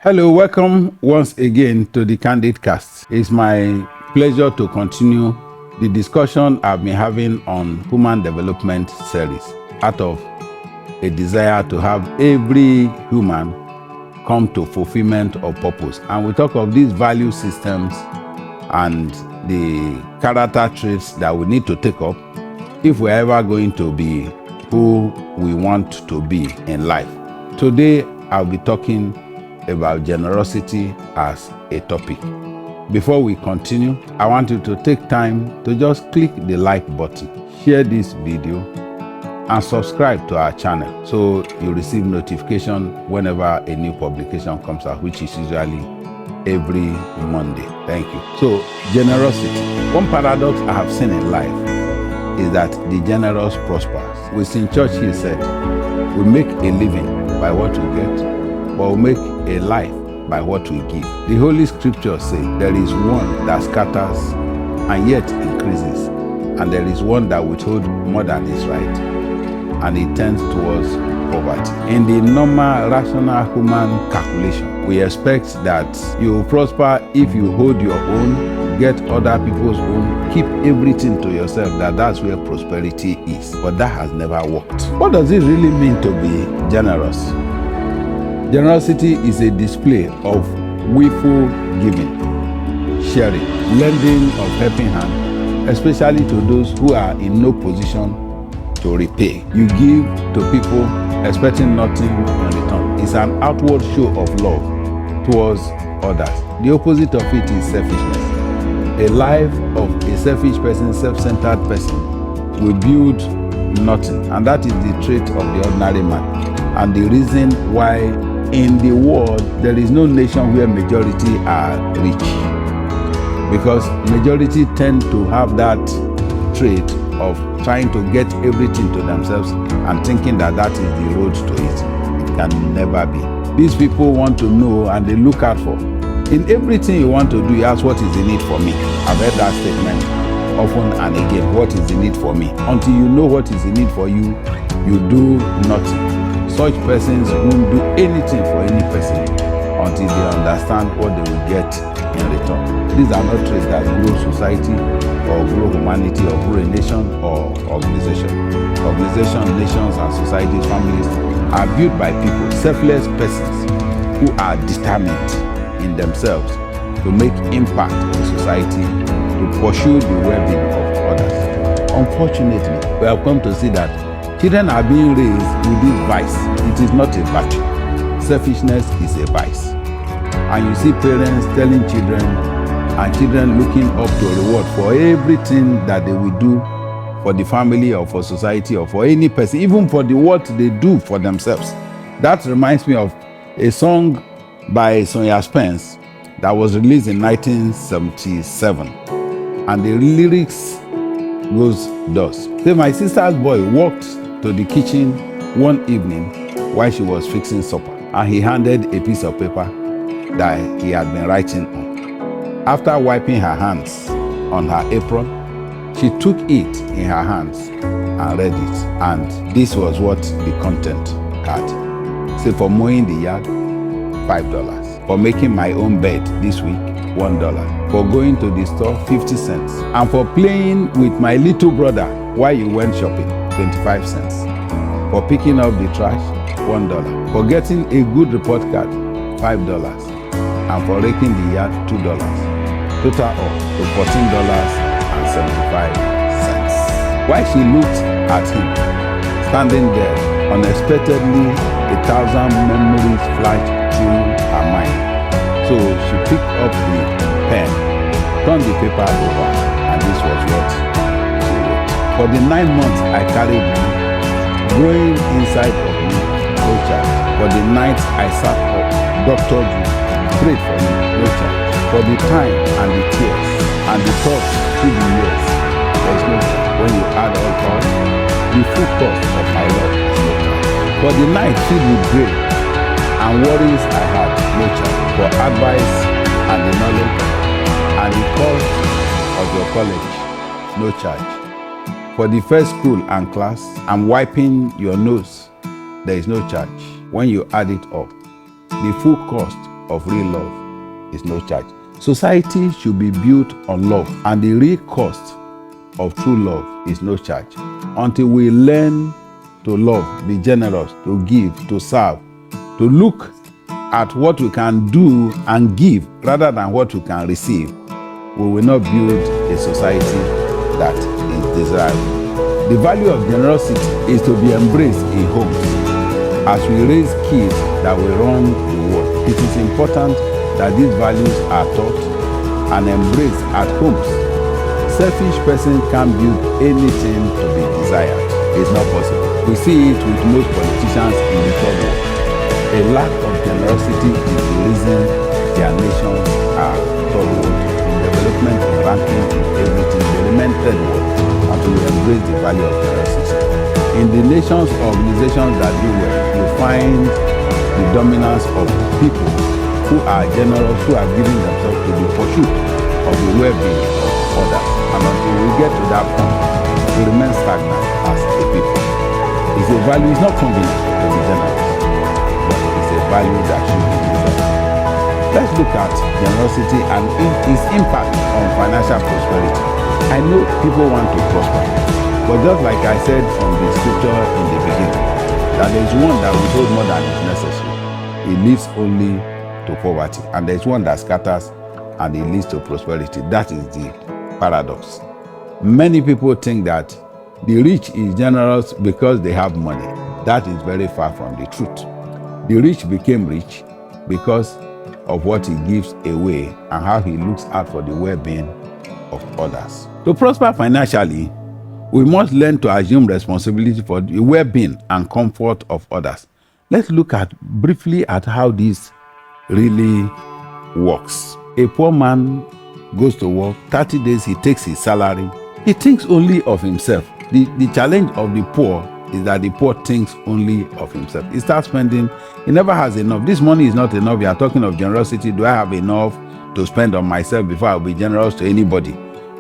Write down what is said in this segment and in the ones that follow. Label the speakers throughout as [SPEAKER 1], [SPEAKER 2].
[SPEAKER 1] Hello, welcome once again to the Candid Cast. It's my pleasure to continue the discussion I've been having on human development series out of a desire to have every human come to fulfillment of purpose. And we talk of these value systems and the character traits that we need to take up if we're ever going to be who we want to be in life. Today, I'll be talking about generosity as a topic. Before we continue, I want you to take time to just click the like button, share this video, and subscribe to our channel so you receive notification whenever a new publication comes out, which is usually every Monday. Thank you. So, generosity. One paradox I have seen in life is that the generous prospers. Within church, he said, we make a living by what we get, but we make a life by what we give. The Holy Scriptures say there is one that scatters and yet increases, and there is one that withholds more than is right, and it tends towards poverty. In the normal, rational human calculation, we expect that you will prosper if you hold your own, get other people's own, keep everything to yourself, that's where prosperity is. But that has never worked. What does it really mean to be generous? Generosity is a display of willful giving, sharing, lending of helping hand, especially to those who are in no position to repay. You give to people expecting nothing in return. It's an outward show of love towards others. The opposite of it is selfishness. A life of a selfish person, self-centered person will build nothing, and that is the trait of the ordinary man. And the reason why in the world, there is no nation where majority are rich, because majority tend to have that trait of trying to get everything to themselves and thinking that is the road to it. It can never be. These people want to know and they look out for. In everything you want to do, you ask, what is the need for me? I've heard that statement often and again. What is the need for me? Until you know what is the need for you, you do nothing. Such persons won't do anything for any person until they understand what they will get in return. These are not traits that grow society or grow humanity or grow a nation or organization. Organizations, nations, and societies, families are built by people, selfless persons who are determined in themselves to make impact in society, to pursue the well-being of others. Unfortunately, we have come to see that children are being raised with this vice. It is not a virtue. Selfishness is a vice. And you see parents telling children, and children looking up to a reward for everything that they will do for the family or for society or for any person, even for the what they do for themselves. That reminds me of a song by Sonia Spence that was released in 1977. And the lyrics goes thus. Say, my sister's boy walked to the kitchen one evening while she was fixing supper, and he handed a piece of paper that he had been writing on. After wiping her hands on her apron, she took it in her hands and read it, and this was what the content had. Say, for mowing the yard, $5. For making my own bed this week, $1. For going to the store, 50 cents. And for playing with my little brother while you went shopping, 25 cents. For picking up the trash, $1. For getting a good report card, $5. And for raking the yard, $2. Total of $14.75. While she looked at him, standing there, unexpectedly, 1,000 memories flashed through her mind. So she picked up the pen, turned the paper over, and this was what she wrote. For the 9 months I carried you, growing inside of me, no charge. For the nights I sat up, doctored you, prayed for me, no charge. For the time and the tears and the thoughts through the years, there is no charge. When you add all, the full cost of my love is no charge. For the night filled with grey and worries I had, no charge. For advice and the knowledge and the cost of your college, no charge. For the first school and class and wiping your nose, there is no charge. When you add it up, the full cost of real love is no charge. Society should be built on love, and the real cost of true love is no charge. Until we learn to love, be generous, to give, to serve, to look at what we can do and give rather than what we can receive, we will not build a society that is desirable. The value of generosity is to be embraced in homes. As we raise kids that will run the world, it is important that these values are taught and embraced at homes. Selfish person can't build anything to be desired. It's not possible. We see it with most politicians in the third world. A lack of generosity is the reason their nations are third world. In development, in banking, in everything, they remain third world until we embrace the value of generosity. In the nations or organizations that do well, you find the dominance of people who are generous, who are giving themselves to the pursuit of the well-being of others. And until we get to that point, we remain stagnant as a people. It's a value, it's not convenient to be generous, but it's a value that should be developed. Let's look at generosity and its impact on financial prosperity. I know people want to prosper, but just like I said from the scripture in the beginning, that there is one that withholds more than is necessary. It leads only to poverty, and there is one that scatters and it leads to prosperity. That is the paradox. Many people think that the rich is generous because they have money. That is very far from the truth. The rich became rich because of what he gives away and how he looks out for the well-being of others. To prosper financially, we must learn to assume responsibility for the well-being and comfort of others. Let's look briefly at how this really works. A poor man goes to work, 30 days he takes his salary. He thinks only of himself. The challenge of the poor is that the poor thinks only of himself. He starts spending, he never has enough. This money is not enough. We are talking of generosity. Do I have enough to spend on myself before I'll be generous to anybody?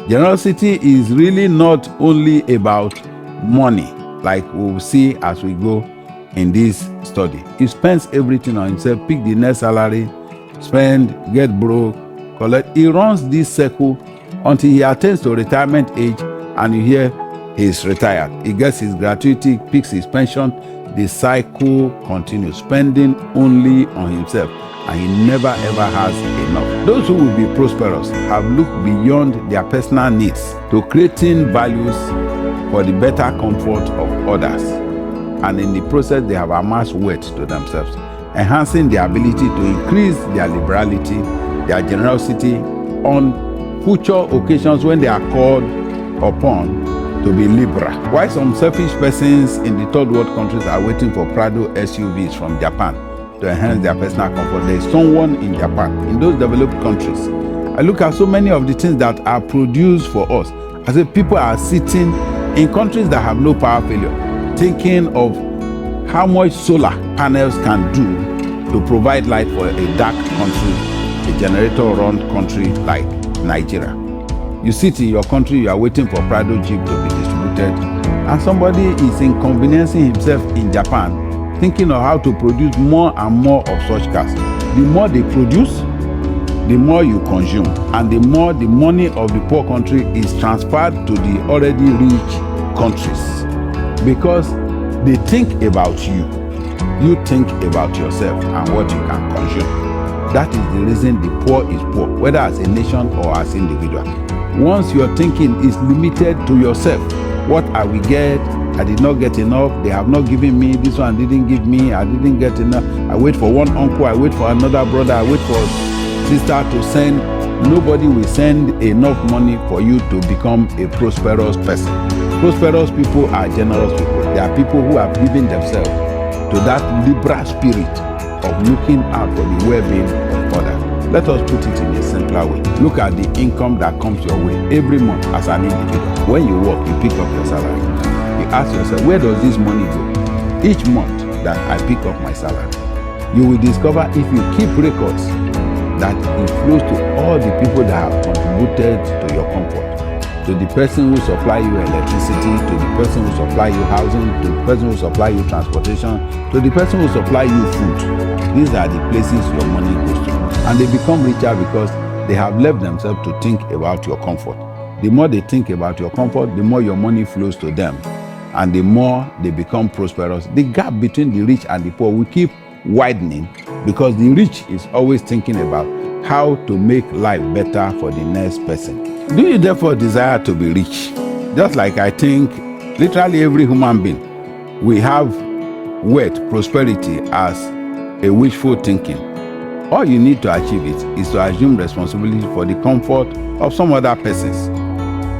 [SPEAKER 1] Generosity is really not only about money, like we'll see as we go in this study. He spends everything on himself, pick the next salary, spend, get broke, collect. He runs this circle until he attains to retirement age, and you hear he's retired. He gets his gratuity, picks his pension. The cycle continues, spending only on himself, and he never ever has enough. Those who will be prosperous have looked beyond their personal needs to creating values for the better comfort of others, and in the process they have amassed wealth to themselves, enhancing their ability to increase their liberality, their generosity on future occasions when they are called upon to be liberal. Why some selfish persons in the third world countries are waiting for Prado SUVs from Japan to enhance their personal comfort. There is someone in Japan, in those developed countries. I look at so many of the things that are produced for us. I say people are sitting in countries that have no power failure, thinking of how much solar panels can do to provide light for a dark country, a generator-run country like Nigeria. You sit in your country, you are waiting for Prado Jeep to be distributed, and somebody is inconveniencing himself in Japan, thinking of how to produce more and more of such cars. The more they produce, the more you consume, and the more the money of the poor country is transferred to the already rich countries, because they think about you. You think about yourself and what you can consume. That is the reason the poor is poor, whether as a nation or as individual. Once your thinking is limited to yourself, what I will get, I did not get enough, they have not given me, this one didn't give me, I didn't get enough, I wait for one uncle, I wait for another brother, I wait for sister to send. Nobody will send enough money for you to become a prosperous person. Prosperous people are generous people. They are people who have given themselves to that liberal spirit of looking out for the well-being of others. Let us put it in a simpler way. Look at the income that comes your way every month as an individual. When you work, you pick up your salary. You ask yourself, where does this money go? Each month that I pick up my salary, you will discover if you keep records that it flows to all the people that have contributed to your comfort, to to the person who supply you electricity, to the person who supply you housing, to the person who supply you transportation, to the person who supply you food. These are the places your money goes to. And they become richer because they have left themselves to think about your comfort. The more they think about your comfort, the more your money flows to them, and the more they become prosperous. The gap between the rich and the poor will keep widening because the rich is always thinking about how to make life better for the next person. Do you therefore desire to be rich? Just like I think literally every human being, we have wealth, prosperity as a wishful thinking. All you need to achieve it is to assume responsibility for the comfort of some other persons.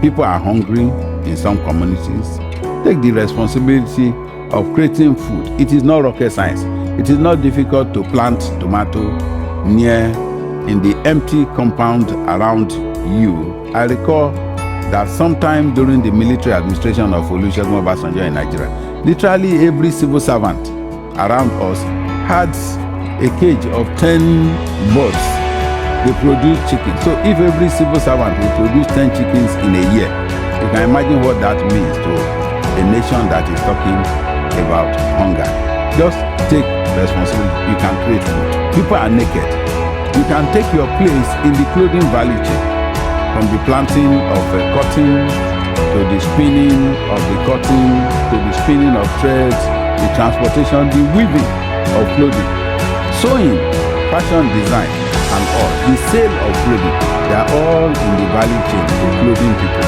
[SPEAKER 1] People are hungry in some communities. Take the responsibility of creating food. It is not rocket science. It is not difficult to plant tomato in the empty compound around you. I recall that sometime during the military administration of Olusegun Obasanjo in Nigeria, literally every civil servant around us had a cage of 10 birds. They produce chicken. So if every civil servant will produce 10 chickens in a year, you can imagine what that means to a nation that is talking about hunger. Just take responsibility. You can create food. People are naked. You can take your place in the clothing value chain, from the planting of cotton to the spinning of the cotton to the spinning of threads, the transportation, the weaving of clothing, sewing, fashion design, and all. The sale of clothing, they are all in the value chain of clothing people.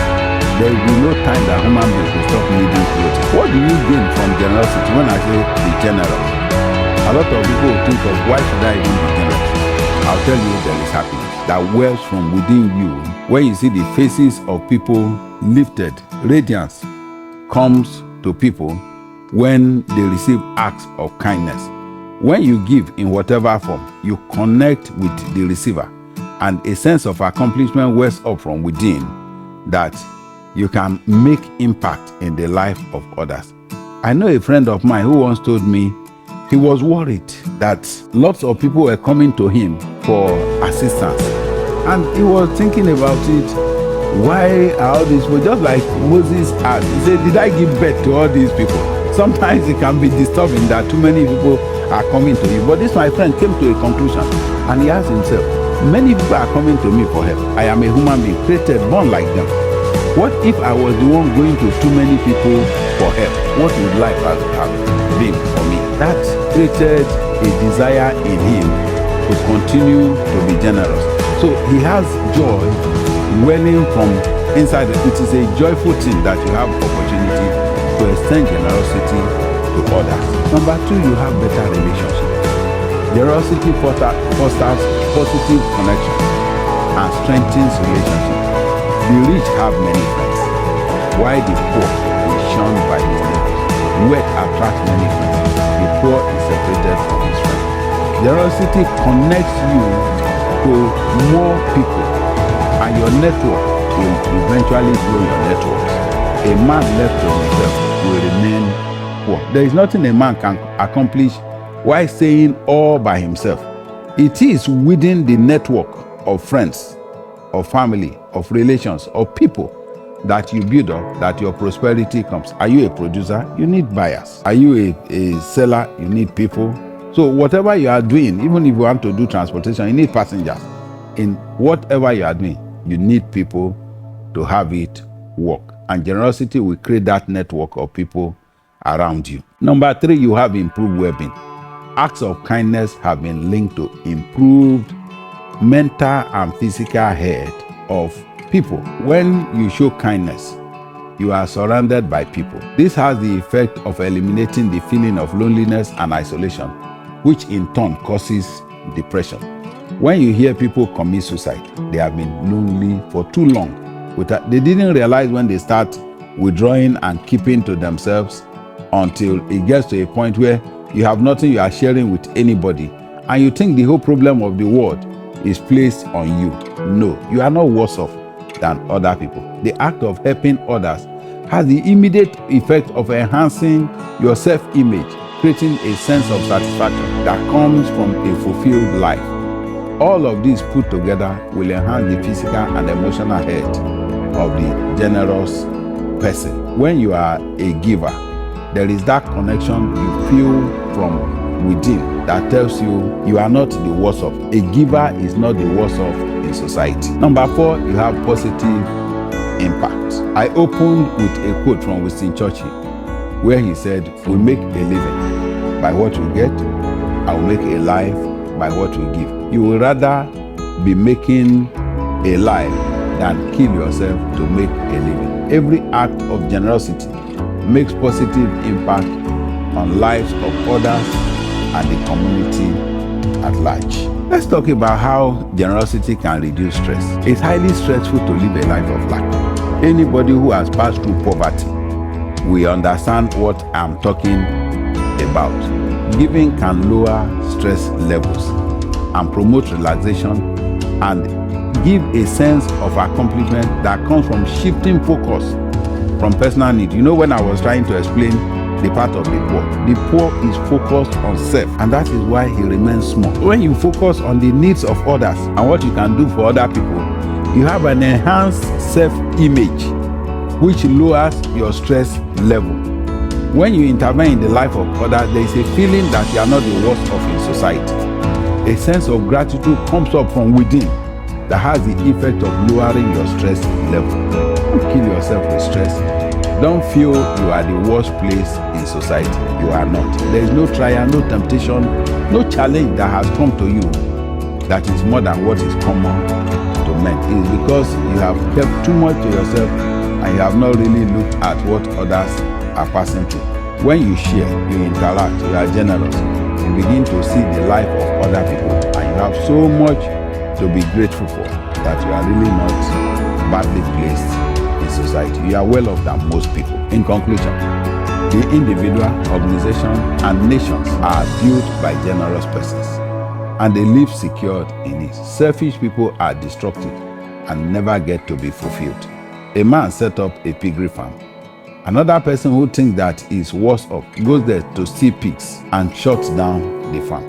[SPEAKER 1] There will be no time that human beings will stop needing clothing. What do you gain from generosity? When I say be generous, a lot of people think of why should I even be generous? I'll tell you there is happiness that wells from within you. When you see the faces of people lifted, radiance comes to people when they receive acts of kindness. When you give in whatever form, you connect with the receiver, and a sense of accomplishment wells up from within that you can make impact in the life of others. I know a friend of mine who once told me he was worried that lots of people were coming to him for assistance. And he was thinking about it. Why are all these people? Just like Moses asked, he said, did I give birth to all these people? Sometimes it can be disturbing that too many people are coming to you. But this, my friend, came to a conclusion, and he asked himself, many people are coming to me for help. I am a human being, created, born like them. What if I was the one going to too many people for help? What would life have been for me? That created a desire in him to continue to be generous. So he has joy welling from inside. It is a joyful thing that you have opportunity to extend generosity to others. Number two, you have better relationships. Generosity fosters positive connection and strengthens relationships. The rich have many friends, while the poor is shunned by his neighbors. Wealth attracts many friends. The poor is separated from his friends. Generosity connects you to more people, and your network will eventually grow your networks. A man left to himself will remain poor. There is nothing a man can accomplish while staying all by himself. It is within the network of friends, of family, of relations, of people that you build up that your prosperity comes. Are you a producer? You need buyers. Are you a seller? You need people. So whatever you are doing, even if you want to do transportation, you need passengers. In whatever you are doing, you need people to have it work. And generosity will create that network of people around you. Number three, you have improved well-being. Acts of kindness have been linked to improved mental and physical health of people. When you show kindness, you are surrounded by people. This has the effect of eliminating the feeling of loneliness and isolation, which in turn causes depression. When you hear people commit suicide, they have been lonely for too long. They didn't realize when they start withdrawing and keeping to themselves until it gets to a point where you have nothing you are sharing with anybody, and you think the whole problem of the world is placed on you. No, you are not worse off than other people. The act of helping others has the immediate effect of enhancing your self-image, creating a sense of satisfaction that comes from a fulfilled life. All of these put together will enhance the physical and emotional health of the generous person. When you are a giver, there is that connection you feel from within that tells you are not the worst off. A giver is not the worst off in society. Number 4, you have positive impact. I opened with a quote from Winston Churchill where he said, "We make a living by what we get, I will make a life by what we give." You will rather be making a life than kill yourself to make a living. Every act of generosity makes positive impact on lives of others and the community at large. Let's talk about how generosity can reduce stress. It's highly stressful to live a life of lack. Anybody who has passed through poverty will understand what I'm talking about. Giving can lower stress levels and promote relaxation and give a sense of accomplishment that comes from shifting focus from personal need. You know, when I was trying to explain the part of the poor is focused on self, and that is why he remains small. When you focus on the needs of others and what you can do for other people, you have an enhanced self-image which lowers your stress level. When you intervene in the life of others, there is a feeling that you are not the worst off in society. A sense of gratitude comes up from within that has the effect of lowering your stress level. Don't kill yourself with stress. Don't feel you are the worst place in society. You are not. There is no trial, no temptation, no challenge that has come to you that is more than what is common to men. It is because you have kept too much to yourself and you have not really looked at what others are passing through. When you share, you interact, you are generous, you begin to see the life of other people, and you have so much to be grateful for that you are really not badly placed in society. You are well off than most people. In conclusion, the individual, organization, and nations are built by generous persons, and they live secured in it. Selfish people are destructive and never get to be fulfilled. A man set up a piggery farm. Another person who thinks that is worse off goes there to steal pigs and shuts down the farm.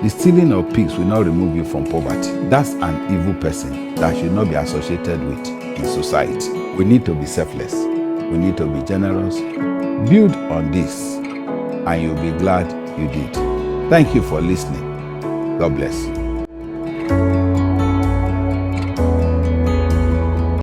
[SPEAKER 1] The stealing of pigs will not remove you from poverty. That's an evil person that should not be associated with in society. We need to be selfless. We need to be generous. Build on this, and you'll be glad you did. Thank you for listening. God bless you.